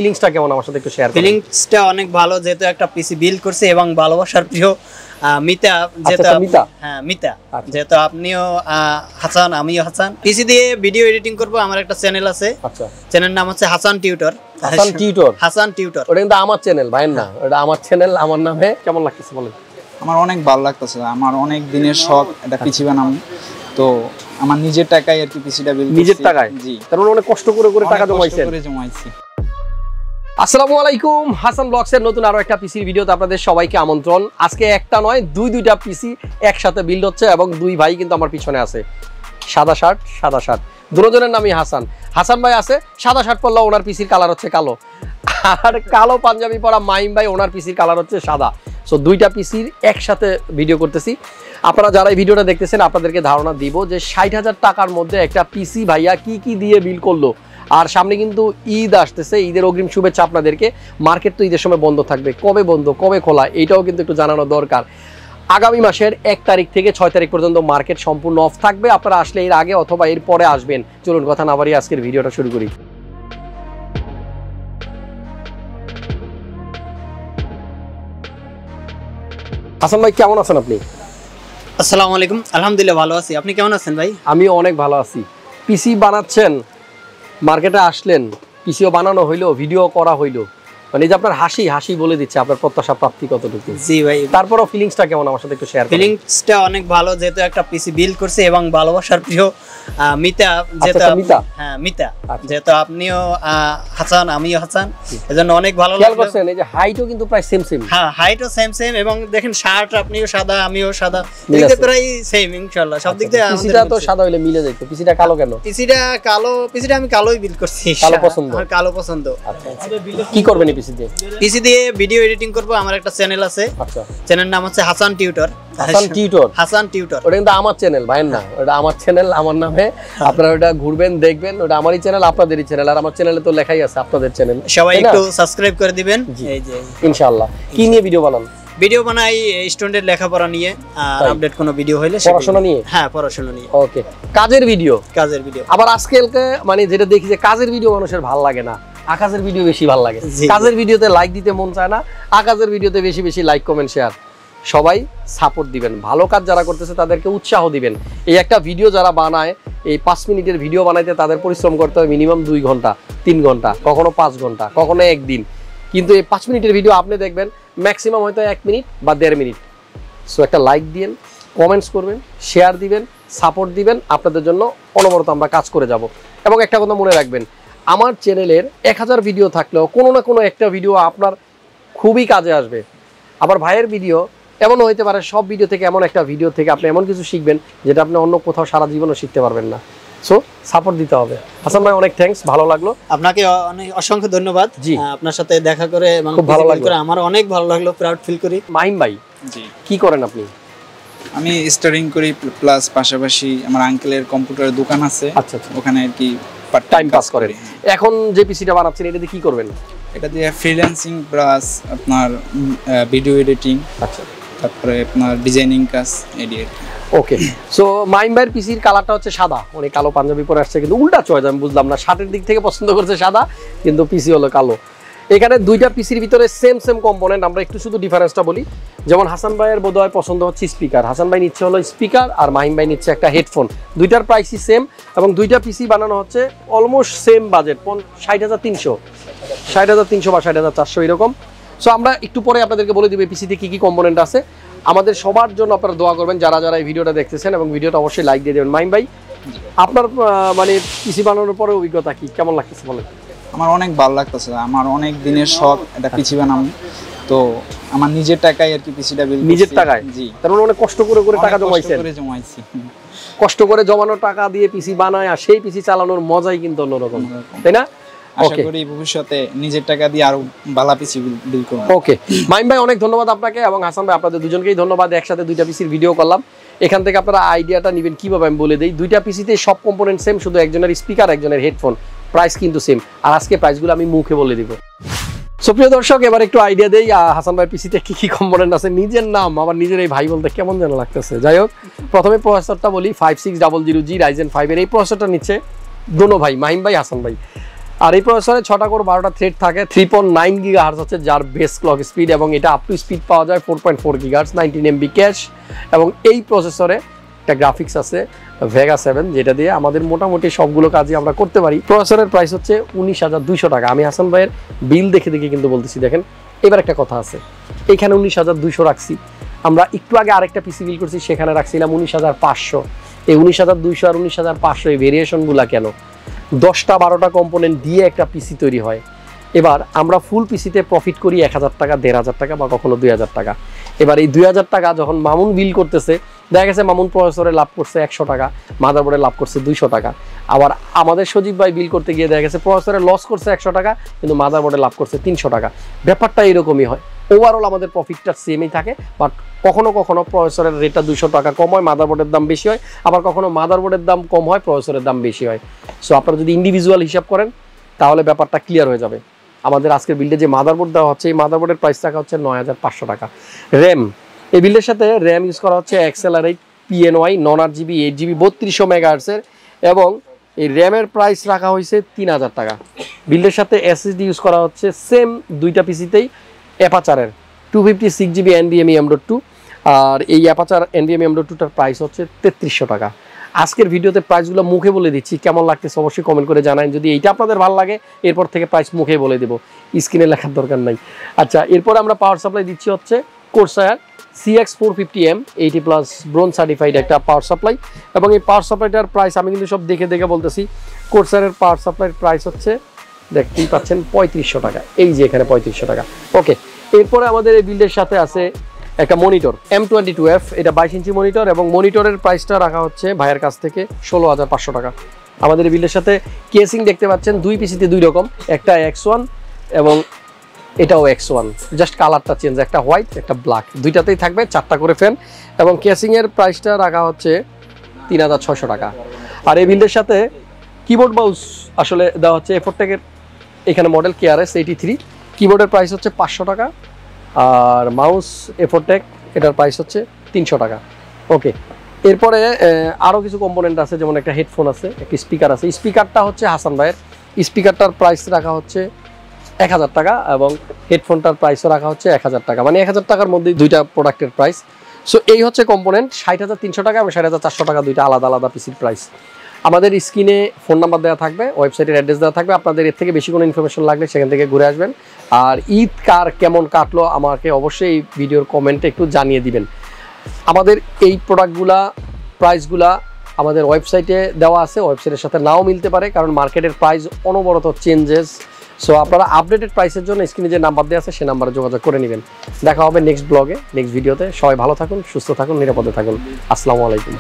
ফিলিংসটা কেমন আমার সাথে একটু শেয়ার করুন। ফিলিংসটা অনেক ভালো, যেহেতু একটা পিসি বিল্ড করছে এবং ভালোবাসার প্রিয় মিতা, যেহেতু মিতা, যেহেতু আপনিও হাসান, আমিও হাসান। পিসি দিয়ে ভিডিও এডিটিং করব, আমার একটা চ্যানেল আছে। আচ্ছা, চ্যানেলের নাম হচ্ছে হাসান টিউটর। হাসান টিউটর ওটা কিন্তু আমার চ্যানেল, ভাইয়ের না, ওটা আমার চ্যানেল, আমার নামে। কেমন লাগতেছে বলেন? আমার অনেক ভালো লাগতেছে, আমার অনেক দিনের শখ এটা পিসি বানাবো। তো আমার নিজের টাকায় আর কি পিসিটা বিল্ড, নিজের টাকায়? জি। তার মানে অনেক কষ্ট করে টাকা জমাইছি। আসসালামু আলাইকুম, হাসান ব্লগস এর নতুন আরো একটা পিসির ভিডিওতে আপনাদের সবাইকে আমন্ত্রণ। আজকে একটা নয় দুইটা পিসি একসাথে বিল্ড হচ্ছে এবং দুই ভাই কিন্তু আমার পিছনে আছে। সাদা শার্ট, দুজনের নামই হাসান। হাসান ভাই আছে সাদা শার্ট পরলে, ওনার পিসির কালার হচ্ছে কালো, আর কালো পাঞ্জাবি পরা মাইম ভাই, ওনার পিসির কালার হচ্ছে সাদা। সো দুইটা পিসির একসাথে ভিডিও করতেছি। আপনারা যারা এই ভিডিওটা দেখতেছেন আপনাদেরকে ধারণা দিব যে 60,000 টাকার মধ্যে একটা পিসি ভাইয়া কি দিয়ে বিল্ড করলো। আর সামনে কিন্তু ঈদ আসতেছে, ঈদের অগ্রিম শুভেচ্ছা আপনাদেরকে। মার্কেট তো ঈদের সময় বন্ধ থাকবে, কবে বন্ধ কবে খোলা এইটাও কিন্তু একটু জানানো দরকার। আগামী মাসের 1 তারিখ থেকে 6 তারিখ পর্যন্ত মার্কেট সম্পূর্ণ অফ থাকবে। আপনারা আসলে এর আগে অথবা এর পরে আসবেন। চলুন কথা না বাড়িয়ে আজকের ভিডিওটা শুরু করি। হাসান ভাই কেমন আছেন আপনি? আসসালামু আলাইকুম, আলহামদুলিল্লাহ ভালো আছি। আপনি কেমন আছেন ভাই? আমি অনেক ভালো আছি। পিসি বানাচ্ছেন, মার্কেটে আসলেন, পিসিও বানানো হইলো, ভিডিও করা হইলো, মানে যে আপনার হাসি বলে দিচ্ছে আপনার প্রত্যাশা প্রাপ্তি কতটুকু? জি ভাই। তারপরও ফিলিংসটা কেমন আমার সাথে একটু শেয়ার করুন। ফিলিংসটা অনেক ভালো, যেহেতু একটা পিসি বিল্ড করছে এবং ভালোবাসার প্রিয় মিতা, যেহেতু আপনিও হাসান, আমিও হাসান, এজন্য অনেক ভালো লাগলো। এই যে হাইটও কিন্তু প্রায় সেম, হ্যাঁ হাইটও সেম এবং দেখেন শার্ট আপনিও সাদা, আমিও সাদা, দেখতে প্রায় সেম ইনশাআল্লাহ সব দিক দিয়ে। পিসিটা তো সাদা হইলে মিলে যাইতো, পিসিটা কালো কেন? পিসিটা আমি কালোই বিল্ড করছি, কালো পছন্দ। কি করবেন পিসি দিয়ে ভিডিও এডিটিং করব, আমার একটা চ্যানেল আছে। আচ্ছা, চ্যানেলের নাম হচ্ছে হাসান টিউটর। ওটা কিন্তু আমার চ্যানেল, ভাইয়ের না, ওটা আমার চ্যানেল, আমার নামে। আপনারা ওটা ঘুরবেন, দেখবেন, ওটা আমারই চ্যানেল, আপনাদেরই চ্যানেল। আর আমার চ্যানেলে তো লেখাই আছে আপনাদের চ্যানেল, সবাই একটু সাবস্ক্রাইব করে দিবেন। এই যে ইনশাআল্লাহ। কি নিয়ে ভিডিও বানান? ভিডিও বানাই স্টুডেন্টের লেখাপড়া নিয়ে, আর আপডেট কোনো ভিডিও হইলে পড়াশোনা নিয়ে। হ্যাঁ পড়াশোনা নিয়ে। ওকে, কাজের ভিডিও। আবার আজকালকে মানে যেটা দেখি যে কাজের ভিডিও মানুষের ভালো লাগে না, আকাশের ভিডিও বেশি ভালো লাগে। কাজের ভিডিওতে লাইক দিতে মন চায় না, আকাশের ভিডিওতে বেশি লাইক কমেন্ট শেয়ার। সবাই সাপোর্ট দিবেন, ভালো কাজ যারা করতেছে তাদেরকে উৎসাহ দিবেন। এই একটা ভিডিও যারা বানায়, এই 5 মিনিটের ভিডিও বানাইতে তাদের পরিশ্রম করতে হয় মিনিমাম 2 ঘন্টা 3 ঘন্টা, কখনো 5 ঘন্টা, কখনো একদিন। কিন্তু এই 5 মিনিটের ভিডিও আপনি দেখবেন ম্যাক্সিমাম হয়তো 1 মিনিট বা 1.5 মিনিট। সো একটা লাইক দিবেন, কমেন্টস করবেন, শেয়ার দিবেন, সাপোর্ট দিবেন। আপনাদের জন্য অনবরত আমরা কাজ করে যাব। এবং একটা কথা মনে রাখবেন, আমার চ্যানেলের 1000 ভিডিও থাকলেও কোনো না কোনো একটা ভিডিও আপনার খুবই কাজে আসবে। আবার ভাইয়ের ভিডিও এমনও হইতে পারে, সব ভিডিও থেকে এমন একটা ভিডিও থেকে আপনি এমন কিছু শিখবেন যেটা আপনি অন্য কোথাও সারা জীবনও শিখতে পারবেন না। সো সাপোর্ট দিতে হবে। হাসান ভাই অনেক থ্যাঙ্কস, ভালো লাগলো। আপনাকে অনেক অসংখ্য ধন্যবাদ। জি, আপনার সাথে দেখা করে এবং খুব ভালো লাগলো, আমার অনেক ভালো লাগলো, প্রাউড ফিল করি। মাহিম ভাই, জি, কি করেন আপনি? আমি স্টাডিং করি, প্লাস পাশাপাশি আমার আঙ্কেলের কম্পিউটারের দোকান আছে। আচ্ছা, ওখানে আর কি টাইম পাস করেন। এখন যে পিসিটা বানাচ্ছেন এটা দিয়ে কি করবেন? এটা দিয়ে ফ্রিল্যান্সিং প্লাস আপনার ভিডিও এডিটিং, আচ্ছা, তারপরে আপনার ডিজাইনিং কাজ, এডিট। ওকে, সো মাইম ভাইয়ের পিসির কালারটা হচ্ছে সাদা, অনেক কালো পাঞ্জাবি পরে আসছে, কিন্তু উল্টা চয়েস আমি বুঝলাম না। শার্টের দিক থেকে পছন্দ করছে সাদা, কিন্তু পিসি হলো কালো। এখানে দুইটা পিসির ভিতরে সেম কম্পোনেন্ট। আমরা একটু শুধু ডিফারেন্সটা বলি। যেমন হাসান ভাইয়ের বোধহয় পছন্দ হচ্ছে স্পিকার, হাসান ভাই নিচ্ছে হলো স্পিকার, আর মাহিম ভাই নিচ্ছে একটা হেডফোন। দুইটার প্রাইসই সেম এবং দুইটা পিসি বানানো হচ্ছে অলমোস্ট সেম বাজেট, 60,300 বা 60,400 এরকম। সো আমরা একটু পরে আপনাদেরকে বলে দিব পিসিতে কি কম্পোনেন্ট আছে। আমাদের সবার জন্য আপনারা দোয়া করবেন, যারা এই ভিডিওটা দেখতেছেন, এবং ভিডিওটা অবশ্যই লাইক দিয়ে দেবেন। মাহিম ভাই, আপনার মানে পিসি বানানোর পরে অভিজ্ঞতা কি, কেমন লাগতেছে বলেন? আমার অনেক ভালো লাগতেছে, আমার অনেক দিনের শখ এটা পিসি বানাবো। তো আমার নিজের টাকায় আর কি পিসিটা বিল্ড, নিজের টাকায়? জি। তার মানে অনেক কষ্ট করে টাকা জমাইছি। কষ্ট করে জমানো টাকা দিয়ে পিসি বানায়, আর সেই পিসি চালানোর মজাই কিন্তু অন্যরকম, তাই না? আশা করি ভবিষ্যতে নিজের টাকা দিয়ে আরো ভালো পিসি বিল্ড করব। ওকে, মাহিম ভাই অনেক ধন্যবাদ আপনাকে, এবং হাসান ভাই আপনাদের দুজনকেই ধন্যবাদ। একসাথে দুইটা পিসির ভিডিও করলাম। এখান থেকে আপনারা আইডিয়াটা নেবেন কিভাবে আমি বলে দিই। দুইটা পিসিতে সব কম্পোনেন্ট সেম, শুধু একজনের স্পিকার, একজনের হেডফোন, প্রাইস কিন্তু সেম। আর আজকে প্রাইসগুলো আমি মুখে বলে দিব। সো প্রিয় দর্শক, এবার একটু আইডিয়া দেই হাসান ভাই পিসিতে কি কম্পোনেন্ট আছে। নিজের নাম আবার নিজের এই ভাই বলতে কেমন যেন লাগতেছে। যাই হোক, প্রথমে প্রসেসরটা বলি, 5600G Ryzen 5 এর এই প্রসেসরটা নিচ্ছে দোনো ভাই, মাহিম ভাই, হাসান ভাই। আর এই প্রসেসরে 6টা কোর 12টা থ্রেড থাকে, 3.9 GHz হচ্ছে যার বেস ক্লক স্পিড, এবং এটা আপ টু স্পিড পাওয়া যায় 4.4 GHz, 19 MB ক্যাশ। এবং এই প্রসেসরে একটা গ্রাফিক্স আছে ভেগা 7, যেটা দিয়ে আমাদের মোটামুটি সবগুলো কাজই আমরা করতে পারি। প্রসেসরের প্রাইস হচ্ছে 19,200 টাকা। আমি হাসান ভাইয়ের বিল দেখে কিন্তু বলতেছি। দেখেন, এবার একটা কথা আছে, এখানে 19,200 রাখছি, আমরা একটু আগে আরেকটা পিসি বিল করছি, সেখানে রাখছিলাম 19,500। এই 19,200 আর 19,500 এই ভেরিয়েশনগুলো কেন? 10টা 12টা কম্পোনেন্ট দিয়ে একটা পিসি তৈরি হয়। এবার আমরা ফুল পিসিতে প্রফিট করি 1,000 টাকা, 1,500 টাকা বা কখনো 2,000 টাকা। এবার এই 2,000 টাকা যখন মামুন বিল করতেছে, দেখা গেছে মামুন প্রসেসরে লাভ করছে 100 টাকা, মাদারবোর্ডে লাভ করছে 200 টাকা। আবার আমাদের সজীব ভাই বিল করতে গিয়ে দেখা গেছে প্রসেসরে লস করছে 100 টাকা, কিন্তু মাদারবোর্ডে লাভ করছে 300 টাকা। ব্যাপারটা এরকমই হয়, ওভারঅল আমাদের প্রফিটটা সেমই থাকে, বাট কখনো কখনো প্রসেসরের রেটটা 200 টাকা কম হয়, মাদারবোর্ডের দাম বেশি হয়, আবার কখনো মাদারবোর্ডের দাম কম হয়, প্রসেসরের দাম বেশি হয়। সো আপনারা যদি ইন্ডিভিজুয়াল হিসাব করেন তাহলে ব্যাপারটা ক্লিয়ার হয়ে যাবে। আমাদের আজকের বিল্ডে যে মাদারবোর্ড দেওয়া হচ্ছে, এই মাদারবোর্ডের প্রাইস টাকা হচ্ছে 9,500 টাকা। র্যাম, এই বিল্ডের সাথে র্যাম ইউজ করা হচ্ছে XLR8 PNY নন RGB 8GB 3200 MHz এবং এই র্যামের প্রাইস রাখা হয়েছে 3,000 টাকা। বিল্ডের সাথে SSD ইউজ করা হচ্ছে সেম দুইটা পিসিতেই অ্যাপাচারের 256GB NVMe M.2, আর এই অ্যাপাচার NVMe M.2টার প্রাইস হচ্ছে 3300 টাকা। আজকের ভিডিওতে প্রাইসগুলো মুখে বলে দিচ্ছি, কেমন লাগতেছে অবশ্যই কমেন্ট করে জানান। যদি এইটা আপনাদের ভালো লাগে এরপর থেকে প্রাইস মুখে বলে দেবো, স্ক্রিনে লেখার দরকার নাই। আচ্ছা, এরপর আমরা পাওয়ার সাপ্লাই দিচ্ছি হচ্ছে Corsair CX450M 80+ ব্রোঞ্জ সার্টিফাইড একটা পাওয়ার সাপ্লাই, এবং এই পাওয়ার সাপ্লাইটার প্রাইস আমি কিন্তু সব দেখে বলতেছি। Corsairএর পাওয়ার সাপ্লাইয়ের প্রাইস হচ্ছে, দেখতেই পাচ্ছেন, 3500 টাকা। এই যে এখানে 3500 টাকা। ওকে, এরপরে আমাদের এই বিল্ডের সাথে আছে একটা মনিটর M22F, এটা 22 ইঞ্চি মনিটর, এবং মনিটরের প্রাইসটা রাখা হচ্ছে ভাইয়ের কাছ থেকে 16,500 টাকা। আমাদের এই বিল্ডের সাথে কেসিং দেখতে পাচ্ছেন, দুই পিসিতে দুই রকম, একটা X1 এবং এটাও X1, জাস্ট কালারটা চেঞ্জ, একটা হোয়াইট একটা ব্ল্যাক, দুইটাতেই থাকবে 4টা করে ফ্যান, এবং কেসিংয়ের প্রাইসটা রাখা হচ্ছে 3,600 টাকা। আর এই বিল্ডের সাথে কিবোর্ড মাউস আসলে দেওয়া হচ্ছে A4tech এর, এখানে মডেল KRS 83, কিবোর্ডের প্রাইস হচ্ছে 500 টাকা, আর মাউস A4tech এটার প্রাইস হচ্ছে 300 টাকা। ওকে, এরপরে আরও কিছু কম্পোনেন্ট আছে, যেমন একটা হেডফোন আছে, একটা স্পিকার আছে। স্পিকারটা হচ্ছে হাসান ভাইয়ের, স্পিকারটার প্রাইস রাখা হচ্ছে 1,000 টাকা, এবং হেডফোনটার প্রাইসও রাখা হচ্ছে 1,000 টাকা, মানে 1,000 টাকার মধ্যেই দুইটা প্রোডাক্টের প্রাইস। সো এই হচ্ছে কম্পোনেন্ট, 60,300 টাকা এবং 60,400 টাকা, দুইটা আলাদা আলাদা পিসির প্রাইস। আমাদের স্ক্রিনে ফোন নাম্বার দেওয়া থাকবে, ওয়েবসাইটের অ্যাড্রেস দেওয়া থাকবে, আপনাদের এর থেকে বেশি কোনো ইনফরমেশন লাগলে সেখান থেকে ঘুরে আসবেন। আর ঈদ কার কেমন কাটলো আমাকে অবশ্যই এই ভিডিওর কমেন্টে একটু জানিয়ে দিবেন। আমাদের এই প্রোডাক্টগুলা প্রাইসগুলা আমাদের ওয়েবসাইটে দেওয়া আছে, ওয়েবসাইটের সাথে নাও মিলতে পারে, কারণ মার্কেটের প্রাইস অনবরত চেঞ্জেস। সো আপনারা আপডেটেড প্রাইসের জন্য স্ক্রিনে যে নাম্বার দেওয়া আছে সে নাম্বারে যোগাযোগ করে নেবেন। দেখা হবে নেক্সট ব্লগে, নেক্সট ভিডিওতে। সবাই ভালো থাকুন, সুস্থ থাকুন, নিরাপদে থাকুন। আসসালামু আলাইকুম।